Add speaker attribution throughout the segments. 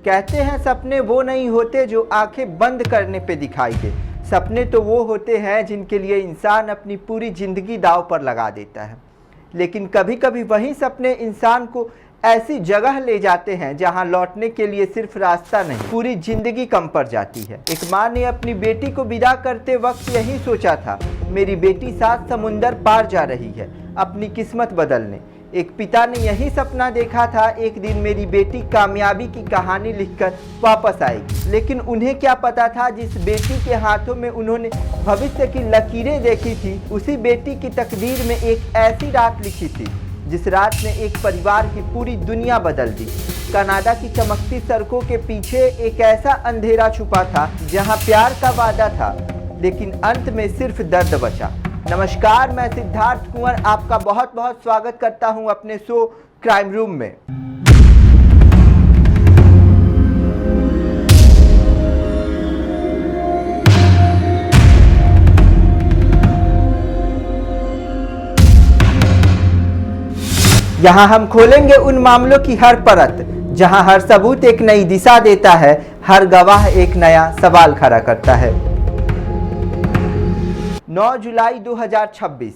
Speaker 1: कहते हैं सपने वो नहीं होते जो आंखें बंद करने पे दिखाई दे। सपने तो वो होते हैं जिनके लिए इंसान अपनी पूरी ज़िंदगी दांव पर लगा देता है। लेकिन कभी कभी वही सपने इंसान को ऐसी जगह ले जाते हैं जहां लौटने के लिए सिर्फ रास्ता नहीं, पूरी ज़िंदगी कम पड़ जाती है। एक माँ ने अपनी बेटी को विदा करते वक्त यही सोचा था, मेरी बेटी 7 समुंदर पार जा रही है अपनी किस्मत बदलने। एक पिता ने यही सपना देखा था, एक दिन मेरी बेटी कामयाबी की कहानी लिखकर वापस आएगी। लेकिन उन्हें क्या पता था, जिस बेटी के हाथों में उन्होंने भविष्य की लकीरें देखी थी, उसी बेटी की तकदीर में एक ऐसी रात लिखी थी जिस रात ने एक परिवार की पूरी दुनिया बदल दी। कनाडा की चमकती सड़कों के पीछे एक ऐसा अंधेरा छुपा था जहां प्यार का वादा था, लेकिन अंत में सिर्फ दर्द बचा। नमस्कार, मैं सिद्धार्थ कुंवर आपका बहुत बहुत स्वागत करता हूं अपने शो क्राइम रूम में। यहाँ हम खोलेंगे उन मामलों की हर परत, जहाँ हर सबूत एक नई दिशा देता है, हर गवाह एक नया सवाल खड़ा करता है। 9 जुलाई 2026,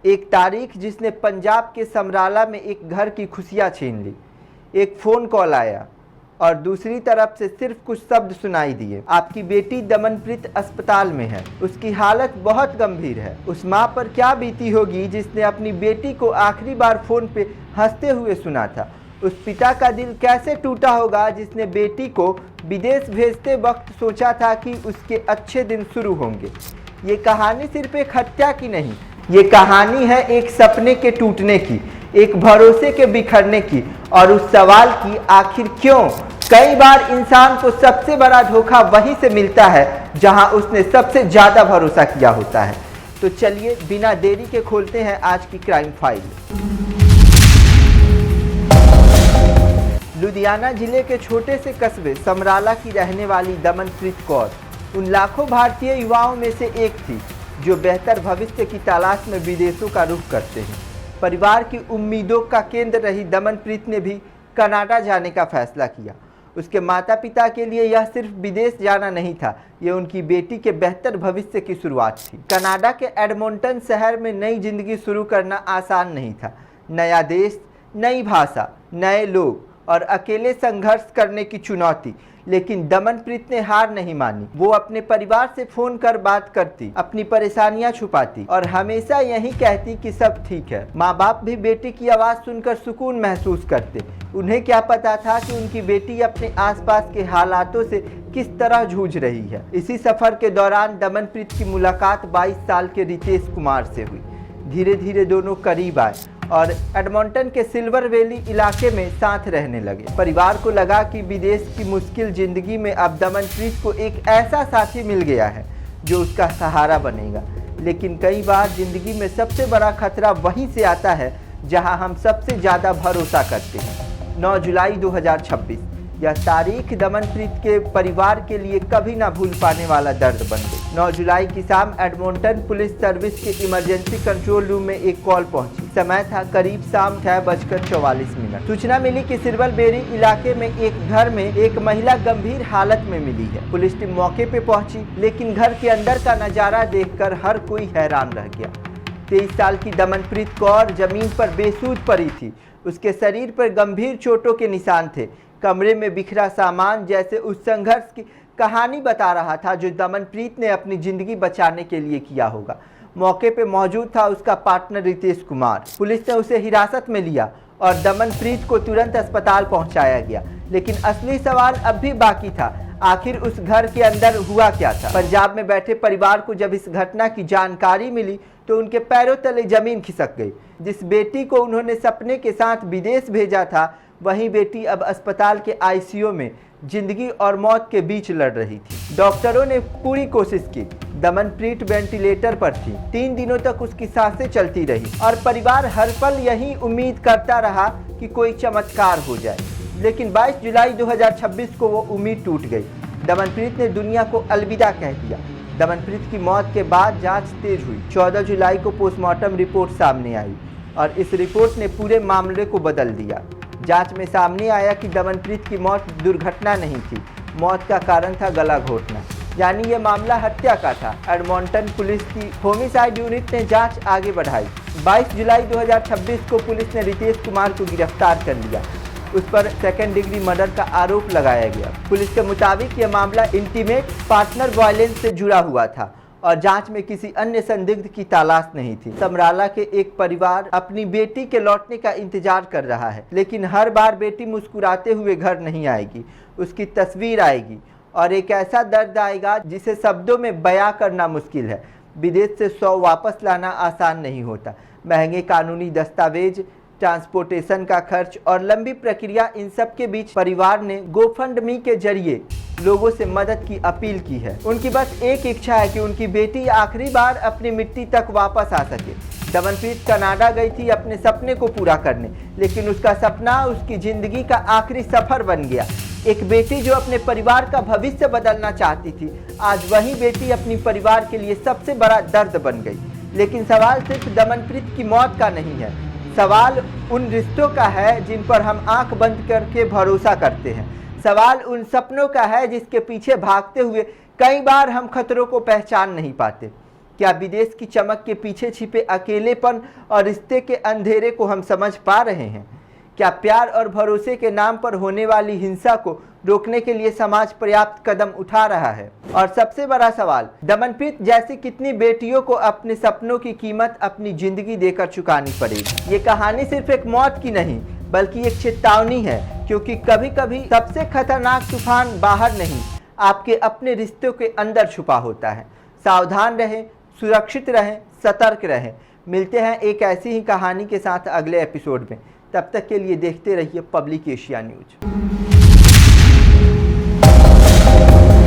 Speaker 1: एक तारीख जिसने पंजाब के समराला में एक घर की खुशियाँ छीन ली। एक फ़ोन कॉल आया और दूसरी तरफ से सिर्फ कुछ शब्द सुनाई दिए, आपकी बेटी दमनप्रीत अस्पताल में है, उसकी हालत बहुत गंभीर है। उस माँ पर क्या बीती होगी जिसने अपनी बेटी को आखिरी बार फ़ोन पे हंसते हुए सुना था। उस पिता का दिल कैसे टूटा होगा जिसने बेटी को विदेश भेजते वक्त सोचा था कि उसके अच्छे दिन शुरू होंगे। ये कहानी सिर्फ एक हत्या की नहीं, ये कहानी है एक सपने के टूटने की, एक भरोसे के बिखरने की, और उस सवाल की आखिर क्यों। कई बार इंसान को सबसे बड़ा धोखा वहीं से मिलता है जहां उसने सबसे ज़्यादा भरोसा किया होता है। तो चलिए बिना देरी के खोलते हैं आज की क्राइम फाइल। लुधियाना जिले के छोटे से कस्बे समराला की रहने वाली दमनप्रीत कौर उन लाखों भारतीय युवाओं में से एक थी जो बेहतर भविष्य की तलाश में विदेशों का रुख करते हैं। परिवार की उम्मीदों का केंद्र रही दमनप्रीत ने भी कनाडा जाने का फैसला किया। उसके माता पिता के लिए यह सिर्फ विदेश जाना नहीं था, ये उनकी बेटी के बेहतर भविष्य की शुरुआत थी। कनाडा के एडमंटन शहर में नई जिंदगी शुरू करना आसान नहीं था। नया देश, नई भाषा, नए लोग और अकेले संघर्ष करने की चुनौती। लेकिन दमनप्रीत ने हार नहीं मानी। वो अपने परिवार से फोन कर बात करती, अपनी परेशानियां छुपाती और हमेशा यही कहती कि सब ठीक है। माँ बाप भी बेटी की आवाज़ सुनकर सुकून महसूस करते। उन्हें क्या पता था कि उनकी बेटी अपने आसपास के हालातों से किस तरह जूझ रही है। इसी सफ़र के दौरान दमनप्रीत की मुलाकात 22 साल के रितेश कुमार से हुई। धीरे धीरे दोनों करीब आए और एडमंटन के सिल्वर वैली इलाके में साथ रहने लगे। परिवार को लगा कि विदेश की मुश्किल ज़िंदगी में अब दमनप्रीत को एक ऐसा साथी मिल गया है जो उसका सहारा बनेगा। लेकिन कई बार ज़िंदगी में सबसे बड़ा खतरा वहीं से आता है जहां हम सबसे ज़्यादा भरोसा करते हैं। 9 जुलाई 2026, यह तारीख दमनप्रीत के परिवार के लिए कभी ना भूल पाने वाला दर्द बन गई। 9 जुलाई की शाम एडमंटन पुलिस सर्विस के इमरजेंसी कंट्रोल रूम में एक कॉल पहुंची। समय था करीब शाम 6:44। सूचना मिली कि सिल्वर बेरी इलाके में एक घर में एक महिला गंभीर हालत में मिली है। पुलिस टीम मौके पे पहुंची, लेकिन घर के अंदर का नजारा देखकर हर कोई हैरान रह गया। 23 साल की दमनप्रीत कौर जमीन पर बेसुध पड़ी थी। उसके शरीर पर गंभीर चोटों के निशान थे। कमरे में बिखरा सामान जैसे उस संघर्ष की कहानी बता रहा था जो दमनप्रीत ने अपनी ज़िंदगी बचाने के लिए किया होगा। मौके पे मौजूद था उसका पार्टनर रितेश कुमार। पुलिस ने उसे हिरासत में लिया और दमनप्रीत को तुरंत अस्पताल पहुंचाया गया। लेकिन असली सवाल अब भी बाकी था, आखिर उस घर के अंदर हुआ क्या था। पंजाब में बैठे परिवार को जब इस घटना की जानकारी मिली तो उनके पैरों तले जमीन खिसक गई। जिस बेटी को उन्होंने सपने के साथ विदेश भेजा था, वही बेटी अब अस्पताल के आईसीयू में जिंदगी और मौत के बीच लड़ रही थी। डॉक्टरों ने पूरी कोशिश की। दमनप्रीत वेंटिलेटर पर थी। 3 दिनों तक उसकी सांसें चलती रही और परिवार हर पल यही उम्मीद करता रहा कि कोई चमत्कार हो जाए। लेकिन 22 जुलाई 2026 को वो उम्मीद टूट गई। दमनप्रीत ने दुनिया को अलविदा कह दिया। दमनप्रीत की मौत के बाद जांच तेज हुई। 14 जुलाई को पोस्टमार्टम रिपोर्ट सामने आई और इस रिपोर्ट ने पूरे मामले को बदल दिया। जांच में सामने आया कि दमनप्रीत की मौत दुर्घटना नहीं थी, मौत का कारण था गला घोटना, यानी ये मामला हत्या का था। एडमॉन्टन पुलिस की होमिसाइड यूनिट ने जांच आगे बढ़ाई। 22 जुलाई 2026 को पुलिस ने रितेश कुमार को गिरफ्तार कर लिया। उस पर सेकंड डिग्री मर्डर का आरोप लगाया गया। पुलिस के मुताबिक यह मामला इंटीमेट पार्टनर वायलेंस से जुड़ा हुआ था और जांच में किसी अन्य संदिग्ध की तलाश नहीं थी। समराला के एक परिवार अपनी बेटी के लौटने का इंतजार कर रहा है, लेकिन हर बार बेटी मुस्कुराते हुए घर नहीं आएगी, उसकी तस्वीर आएगी और एक ऐसा दर्द आएगा जिसे शब्दों में बयां करना मुश्किल है। विदेश से 100 वापस लाना आसान नहीं होता। महंगे कानूनी दस्तावेज, ट्रांसपोर्टेशन का खर्च और लंबी प्रक्रिया, इन सब के बीच परिवार ने गोफंडमी के जरिए लोगों से मदद की अपील की है। उनकी बस एक इच्छा है कि उनकी बेटी आखिरी बार अपनी मिट्टी तक वापस आ सके। दमनप्रीत कनाडा गई थी अपने सपने को पूरा करने, लेकिन उसका सपना उसकी जिंदगी का आखिरी सफर बन गया। एक बेटी जो अपने परिवार का भविष्य बदलना चाहती थी, आज वही बेटी अपनी परिवार के लिए सबसे बड़ा दर्द बन गई। लेकिन सवाल सिर्फ दमनप्रीत की मौत का नहीं है, सवाल उन रिश्तों का है जिन पर हम आंख बंद करके भरोसा करते हैं। सवाल उन सपनों का है जिसके पीछे भागते हुए कई बार हम खतरों को पहचान नहीं पाते। क्या विदेश की चमक के पीछे छिपे अकेलेपन और रिश्ते के अंधेरे को हम समझ पा रहे हैं? क्या प्यार और भरोसे के नाम पर होने वाली हिंसा को रोकने के लिए समाज पर्याप्त कदम उठा रहा है? और सबसे बड़ा सवाल, दमनप्रीत जैसी कितनी बेटियों को अपने सपनों की कीमत अपनी जिंदगी देकर चुकानी पड़ेगी? ये कहानी सिर्फ एक मौत की नहीं, बल्कि एक चेतावनी है, क्योंकि कभी कभी सबसे खतरनाक तूफान बाहर नहीं, आपके अपने रिश्तों के अंदर छुपा होता है। सावधान रहें, सुरक्षित रहें, सतर्क रहें। मिलते हैं एक ऐसी ही कहानी के साथ अगले एपिसोड में। तब तक के लिए देखते रहिए पब्लिक एशिया न्यूज।